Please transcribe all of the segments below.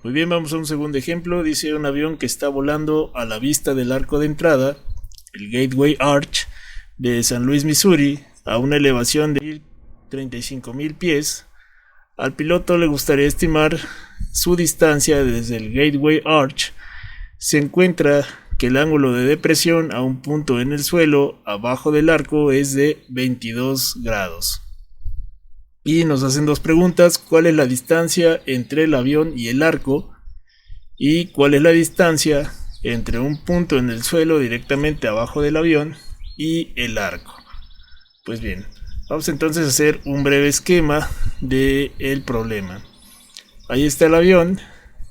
Muy bien, vamos a un segundo ejemplo. Dice un avión que está volando a la vista del arco de entrada, el Gateway Arch de San Luis, Missouri, a una elevación de 35,000 pies. Al piloto le gustaría estimar su distancia desde el Gateway Arch. Se encuentra que el ángulo de depresión a un punto en el suelo abajo del arco es de 22 grados. Y nos hacen dos preguntas: ¿cuál es la distancia entre el avión y el arco? Y ¿cuál es la distancia entre un punto en el suelo directamente abajo del avión y el arco? Pues bien, vamos entonces a hacer un breve esquema del problema. Ahí está el avión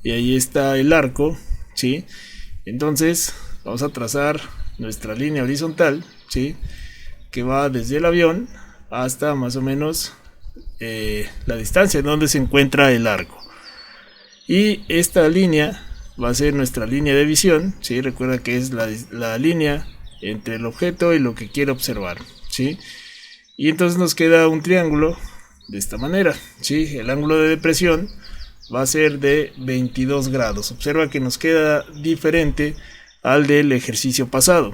y ahí está el arco, ¿sí? Entonces vamos a trazar nuestra línea horizontal, ¿sí?, que va desde el avión hasta más o menos la distancia en donde se encuentra el arco. Y esta línea va a ser nuestra línea de visión, ¿sí? Recuerda que es la línea entre el objeto y lo que quiero observar, ¿sí? Y entonces nos queda un triángulo de esta manera, ¿sí? El ángulo de depresión va a ser de 22 grados. Observa que nos queda diferente al del ejercicio pasado.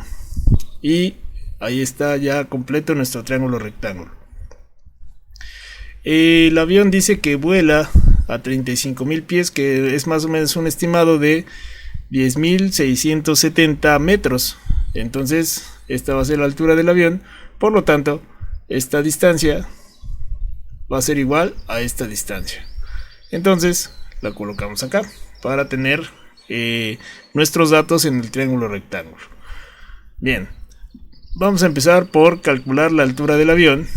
Y ahí está ya completo nuestro triángulo rectángulo. El avión dice que vuela a 35,000 pies, que es más o menos un estimado de 10,670 metros. Entonces esta va a ser la altura del avión. Por lo tanto, esta distancia va a ser igual a esta distancia. Entonces la colocamos acá para tener nuestros datos en el triángulo rectángulo. Bien, vamos a empezar por calcular la altura del avión,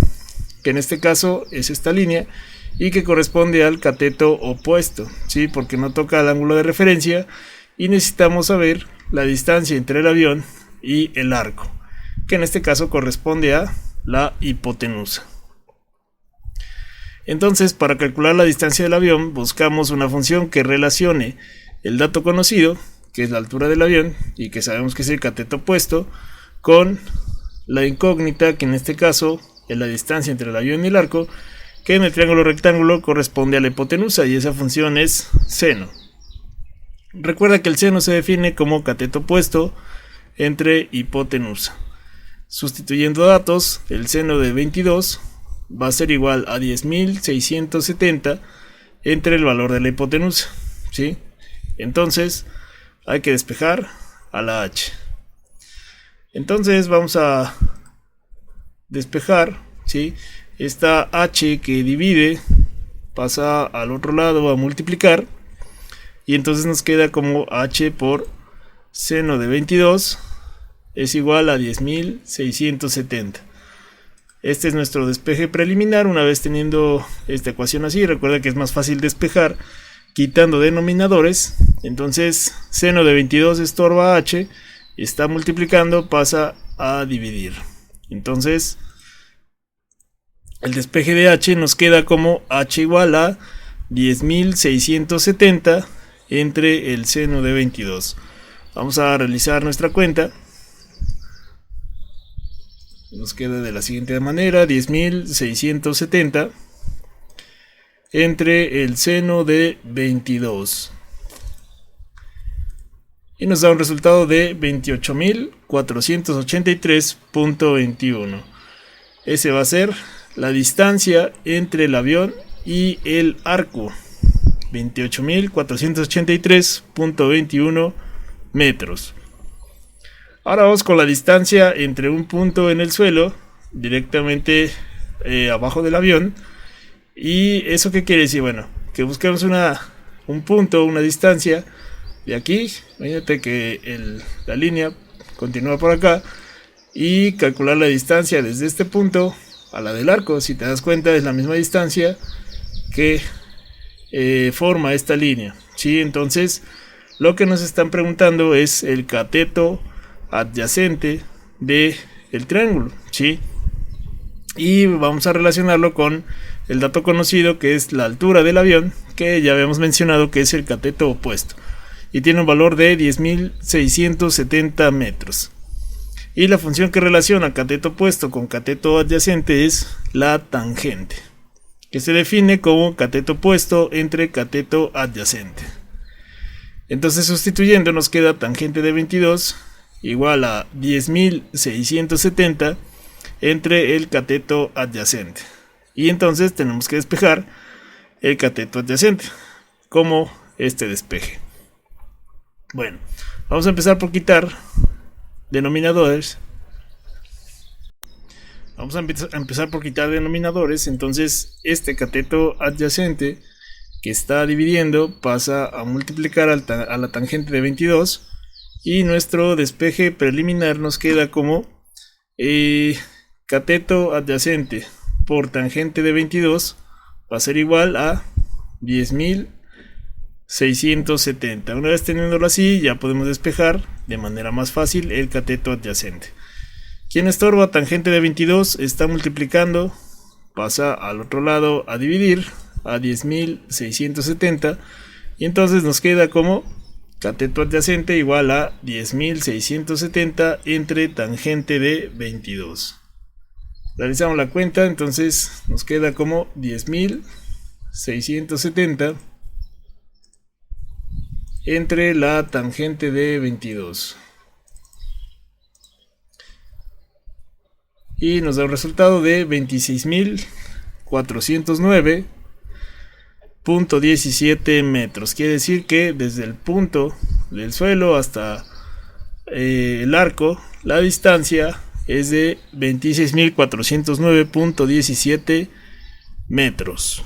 que en este caso es esta línea y que corresponde al cateto opuesto, ¿sí? Porque no toca el ángulo de referencia y necesitamos saber la distancia entre el avión y el arco, que en este caso corresponde a la hipotenusa. Entonces, para calcular la distancia del avión, buscamos una función que relacione el dato conocido, que es la altura del avión y que sabemos que es el cateto opuesto, con la incógnita, que en este caso es la distancia entre el avión y el arco, que en el triángulo rectángulo corresponde a la hipotenusa, y esa función es seno. Recuerda que el seno se define como cateto opuesto entre hipotenusa. Sustituyendo datos, el seno de 22 va a ser igual a 10,670 entre el valor de la hipotenusa, ¿sí? Entonces hay que despejar a la h. Entonces vamos a despejar, ¿sí? Esta h que divide pasa al otro lado a multiplicar, y entonces nos queda como h por seno de 22 es igual a 10,670. Este es nuestro despeje preliminar. Una vez teniendo esta ecuación así, recuerda que es más fácil despejar quitando denominadores. Entonces seno de 22 estorba h, está multiplicando, pasa a dividir. Entonces el despeje de h nos queda como h igual a 10,670 entre el seno de 22. Vamos a realizar nuestra cuenta. Nos queda de la siguiente manera: 10,670 entre el seno de 22. Y nos da un resultado de 28,483.21. Ese va a ser la distancia entre el avión y el arco. 28,483.21 metros. Ahora vamos con la distancia entre un punto en el suelo, directamente abajo del avión. ¿Y eso qué quiere decir? Bueno, que busquemos un punto, una distancia de aquí. Imagínate que la línea continúa por acá, y calcular la distancia desde este punto a la del arco. Si te das cuenta, es la misma distancia que forma esta línea, ¿sí? Entonces lo que nos están preguntando es el cateto adyacente del triángulo, ¿sí? Y vamos a relacionarlo con el dato conocido, que es la altura del avión, que ya habíamos mencionado que es el cateto opuesto, y tiene un valor de 10,670 metros. Y la función que relaciona cateto opuesto con cateto adyacente es la tangente, que se define como cateto opuesto entre cateto adyacente. Entonces, sustituyendo, nos queda tangente de 22 igual a 10.670 entre el cateto adyacente. Y entonces tenemos que despejar el cateto adyacente como este despeje. Bueno, vamos a empezar por quitar denominadores. Vamos a empezar por quitar denominadores. Entonces este cateto adyacente que está dividiendo pasa a multiplicar a la tangente de 22 y nuestro despeje preliminar nos queda como cateto adyacente por tangente de 22 va a ser igual a 10.670. Una vez teniéndolo así, ya podemos despejar de manera más fácil el cateto adyacente. ¿Quién estorba? Tangente de 22 está multiplicando, pasa al otro lado a dividir a 10.670 y entonces nos queda como cateto adyacente igual a 10.670 entre tangente de 22. Realizamos la cuenta, entonces nos queda como 10.670 entre la tangente de 22. Y nos da un resultado de 26.409.17 metros. Quiere decir que desde el punto del suelo hasta el arco, la distancia es de 26.409.17 metros.